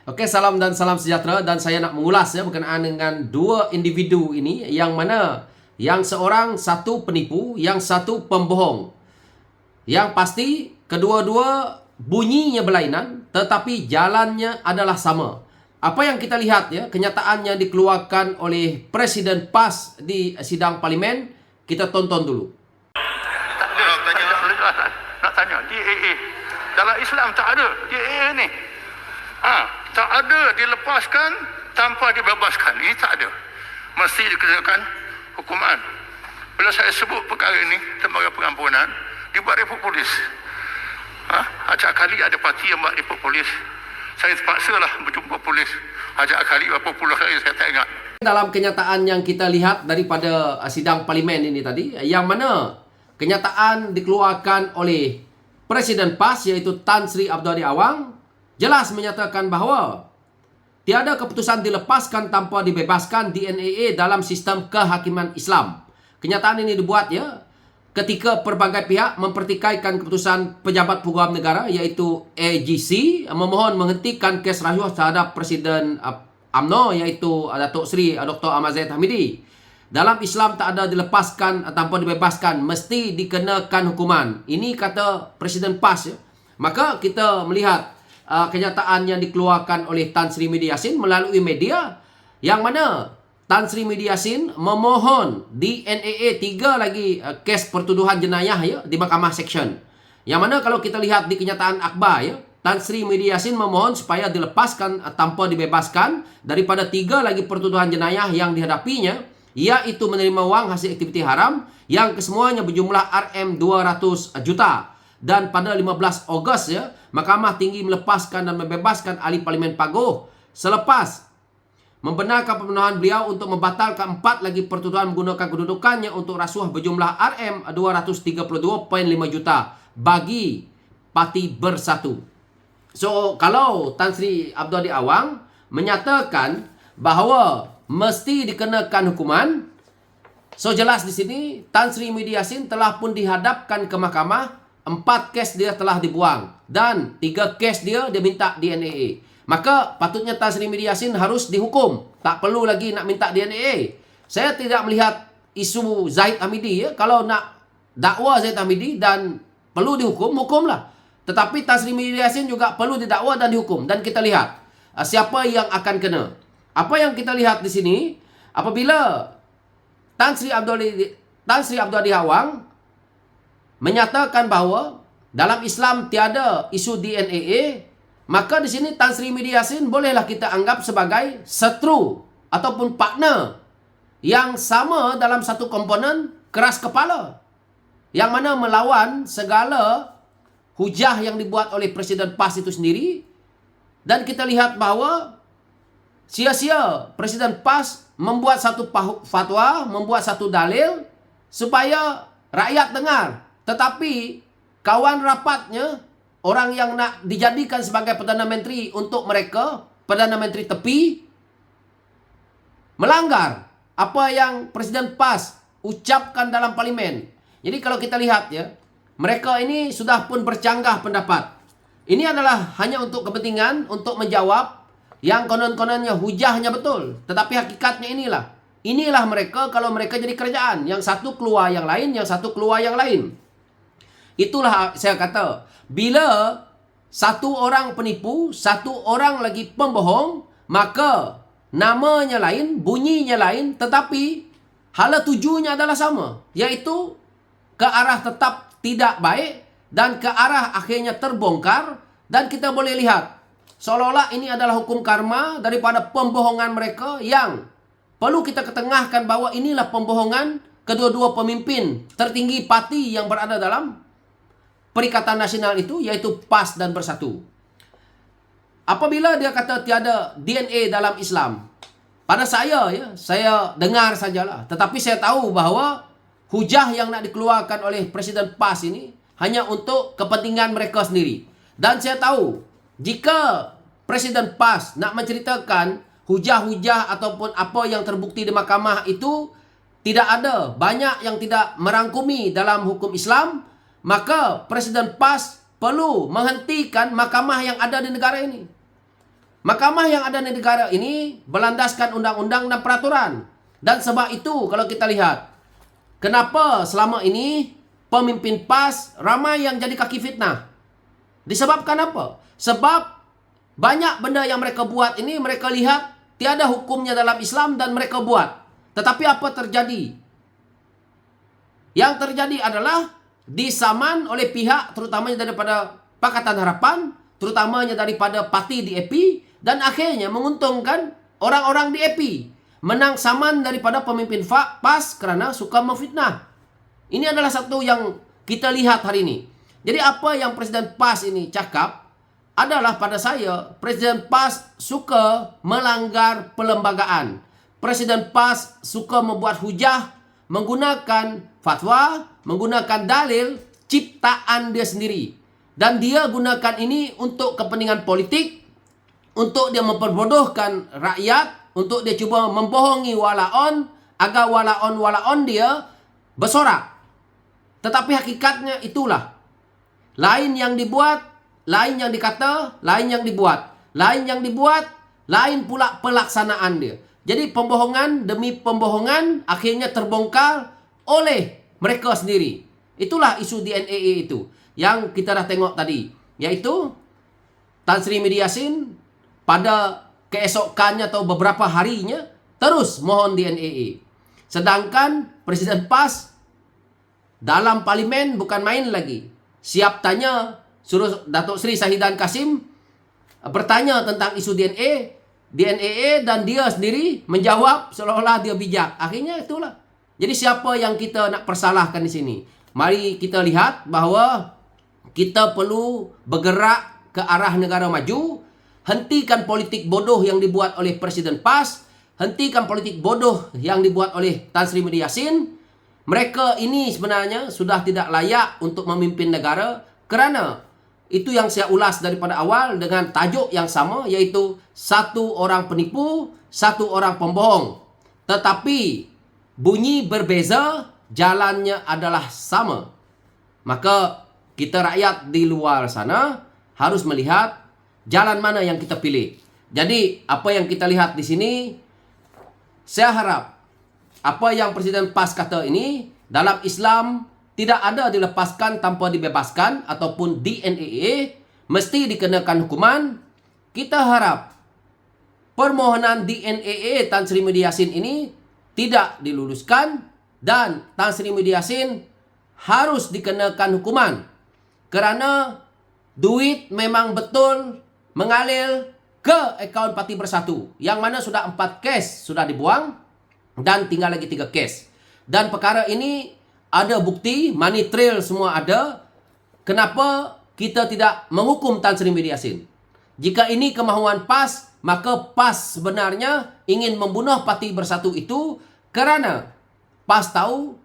Oke, salam dan salam sejahtera, dan saya nak mengulas berkenaan dengan dua individu ini, yang mana yang seorang satu penipu, yang satu pembohong. Yang pasti kedua-dua bunyinya berlainan tetapi jalannya adalah sama. Apa yang kita lihat kenyataannya dikeluarkan oleh Presiden PAS di sidang parlimen, kita tonton dulu. Tak ada. Nak tanya DAA. Dalam Islam tak ada DAA ni. Tak ada dilepaskan tanpa dibebaskan. Ini tak ada. Mesti dikenakan hukuman. Bila saya sebut perkara ini, lembaga pengampunan, dibuat report polis. Acak kali ada parti yang buat report polis. Saya terpaksa lah berjumpa polis. Acak kali berapa puluh kali saya tak ingat. Dalam kenyataan yang kita lihat daripada sidang parlimen ini tadi, yang mana kenyataan dikeluarkan oleh Presiden PAS iaitu Tan Sri Abdul Awang, jelas menyatakan bahawa tiada keputusan dilepaskan tanpa dibebaskan DNAA dalam sistem kehakiman Islam. Kenyataan ini dibuat ketika pelbagai pihak mempertikaikan keputusan pejabat peguam negara iaitu AGC memohon menghentikan kes rasuah terhadap Presiden UMNO iaitu Datuk Seri Dr. Ahmad Zahid Hamidi. Dalam Islam tak ada dilepaskan tanpa dibebaskan, mesti dikenakan hukuman. Ini kata Presiden PAS. Maka kita melihat kenyataan yang dikeluarkan oleh Tan Sri Medi Yassin melalui media, yang mana Tan Sri Medi Yassin memohon DNAA 3 lagi kes pertuduhan jenayah di Mahkamah Seksyen. Yang mana kalau kita lihat di kenyataan akhbar Tan Sri Medi Yassin memohon supaya dilepaskan tanpa dibebaskan daripada 3 lagi pertuduhan jenayah yang dihadapinya, iaitu menerima wang hasil aktiviti haram yang kesemuanya berjumlah RM200 juta. Dan pada 15 Ogos Mahkamah Tinggi melepaskan dan membebaskan ahli Parlimen Paguh selepas membenarkan permohonan beliau untuk membatalkan 4 lagi pertuduhan menggunakan kedudukannya untuk rasuah berjumlah RM232.5 juta bagi Parti Bersatu. So, kalau Tan Sri Abdul Awang menyatakan bahawa mesti dikenakan hukuman, so jelas di sini Tan Sri Medi Yassin telah pun dihadapkan ke mahkamah. 4 kes dia telah dibuang dan 3 kes dia minta DNAA. Maka patutnya Tan Sri Medi Yassin harus dihukum. Tak perlu lagi nak minta DNAA. Saya tidak melihat isu Zahid Hamidi kalau nak dakwa Zahid Hamidi dan perlu dihukum, hukumlah. Tetapi Tan Sri Medi Yassin juga perlu didakwa dan dihukum. Dan kita lihat siapa yang akan kena. Apa yang kita lihat di sini, apabila Tan Sri Abdul Awang menyatakan bahawa dalam Islam tiada isu DNAA, maka di sini Tan Sri Medi Yassin bolehlah kita anggap sebagai seteru ataupun partner yang sama dalam satu komponen keras kepala, yang mana melawan segala hujah yang dibuat oleh Presiden PAS itu sendiri. Dan kita lihat bahawa sia-sia Presiden PAS membuat satu fatwa, membuat satu dalil supaya rakyat dengar. Tetapi kawan rapatnya, orang yang nak dijadikan sebagai Perdana Menteri untuk mereka, Perdana Menteri tepi, melanggar apa yang Presiden PAS ucapkan dalam parlimen. Jadi kalau kita lihat mereka ini sudah pun bercanggah pendapat. Ini adalah hanya untuk kepentingan, untuk menjawab yang konon-kononnya hujahnya betul. Tetapi hakikatnya inilah mereka kalau mereka jadi kerajaan. Yang satu keluar yang lain, yang satu keluar yang lain. Itulah saya kata, bila satu orang penipu, satu orang lagi pembohong, maka namanya lain, bunyinya lain, tetapi hala tujunya adalah sama, iaitu ke arah tetap tidak baik dan ke arah akhirnya terbongkar. Dan kita boleh lihat seolah-olah ini adalah hukum karma daripada pembohongan mereka, yang perlu kita ketengahkan bahawa inilah pembohongan kedua-dua pemimpin tertinggi parti yang berada dalam Perikatan Nasional itu, yaitu PAS dan Bersatu. Apabila dia kata tiada DNA dalam Islam, pada saya dengar sajalah. Tetapi saya tahu bahawa hujah yang nak dikeluarkan oleh Presiden PAS ini hanya untuk kepentingan mereka sendiri. Dan saya tahu jika Presiden PAS nak menceritakan hujah-hujah ataupun apa yang terbukti di mahkamah itu tidak ada, banyak yang tidak merangkumi dalam hukum Islam, maka Presiden PAS perlu menghentikan mahkamah yang ada di negara ini. Mahkamah yang ada di negara ini berlandaskan undang-undang dan peraturan. Dan sebab itu kalau kita lihat, kenapa selama ini pemimpin PAS ramai yang jadi kaki fitnah? Disebabkan apa? Sebab banyak benda yang mereka buat ini mereka lihat tiada hukumnya dalam Islam dan mereka buat. Tetapi apa terjadi? Yang terjadi adalah disaman oleh pihak terutamanya daripada Pakatan Harapan, terutamanya daripada parti DAP, dan akhirnya menguntungkan orang-orang DAP. Menang saman daripada pemimpin PAS kerana suka memfitnah. Ini adalah satu yang kita lihat hari ini. Jadi apa yang Presiden PAS ini cakap adalah pada saya, Presiden PAS suka melanggar perlembagaan. Presiden PAS suka membuat hujah, menggunakan fatwa, menggunakan dalil ciptaan dia sendiri. Dan dia gunakan ini untuk kepentingan politik, untuk dia memperbodohkan rakyat, untuk dia cuba membohongi walaon, agar walaon dia bersorak. Tetapi hakikatnya itulah. Lain yang dibuat, lain yang dikata, lain yang dibuat. Lain yang dibuat, lain pula pelaksanaan dia. Jadi pembohongan demi pembohongan akhirnya terbongkar oleh mereka sendiri. Itulah isu DNAA itu yang kita dah tengok tadi. Iaitu Tan Sri Medi Yassin pada keesokannya atau beberapa harinya terus mohon DNAA. Sedangkan Presiden PAS dalam parlimen bukan main lagi. Siap tanya, suruh Datuk Seri Shahidan Kassim bertanya tentang isu DNAA dan dia sendiri menjawab seolah-olah dia bijak. Akhirnya itulah. Jadi siapa yang kita nak persalahkan di sini? Mari kita lihat bahawa kita perlu bergerak ke arah negara maju. Hentikan politik bodoh yang dibuat oleh Presiden PAS. Hentikan politik bodoh yang dibuat oleh Tan Sri Medi Yassin. Mereka ini sebenarnya sudah tidak layak untuk memimpin negara kerana itu yang saya ulas daripada awal dengan tajuk yang sama, iaitu satu orang penipu, satu orang pembohong. Tetapi bunyi berbeza, jalannya adalah sama. Maka kita rakyat di luar sana harus melihat jalan mana yang kita pilih. Jadi apa yang kita lihat di sini, saya harap apa yang Presiden PAS kata ini dalam Islam tidak ada dilepaskan tanpa dibebaskan ataupun DNAA mesti dikenakan hukuman. Kita harap permohonan DNAA Tan Sri Medi Yassin ini tidak diluluskan dan Tan Sri Medi Yassin harus dikenakan hukuman kerana duit memang betul mengalir ke akaun Parti Bersatu yang mana sudah 4 kes sudah dibuang dan tinggal lagi 3 kes. Dan perkara ini ada bukti, money trail semua ada. Kenapa kita tidak menghukum Tan Sri Medi Yassin? Jika ini kemahuan PAS, maka PAS sebenarnya ingin membunuh Parti Bersatu itu kerana PAS tahu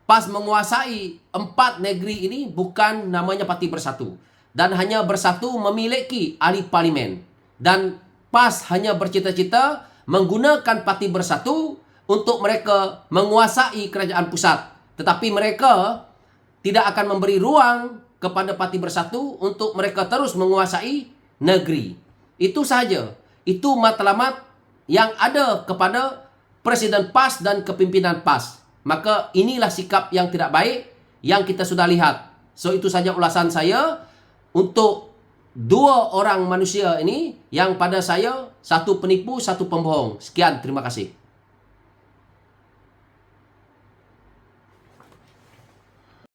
PAS menguasai 4 negeri ini bukan namanya Parti Bersatu. Dan hanya Bersatu memiliki ahli parlimen. Dan PAS hanya bercita-cita menggunakan Parti Bersatu untuk mereka menguasai kerajaan pusat. Tetapi mereka tidak akan memberi ruang kepada Parti Bersatu untuk mereka terus menguasai negeri. Itu sahaja. Itu matlamat yang ada kepada Presiden PAS dan kepimpinan PAS. Maka inilah sikap yang tidak baik yang kita sudah lihat. So itu saja ulasan saya untuk 2 orang manusia ini yang pada saya satu penipu, satu pembohong. Sekian, terima kasih.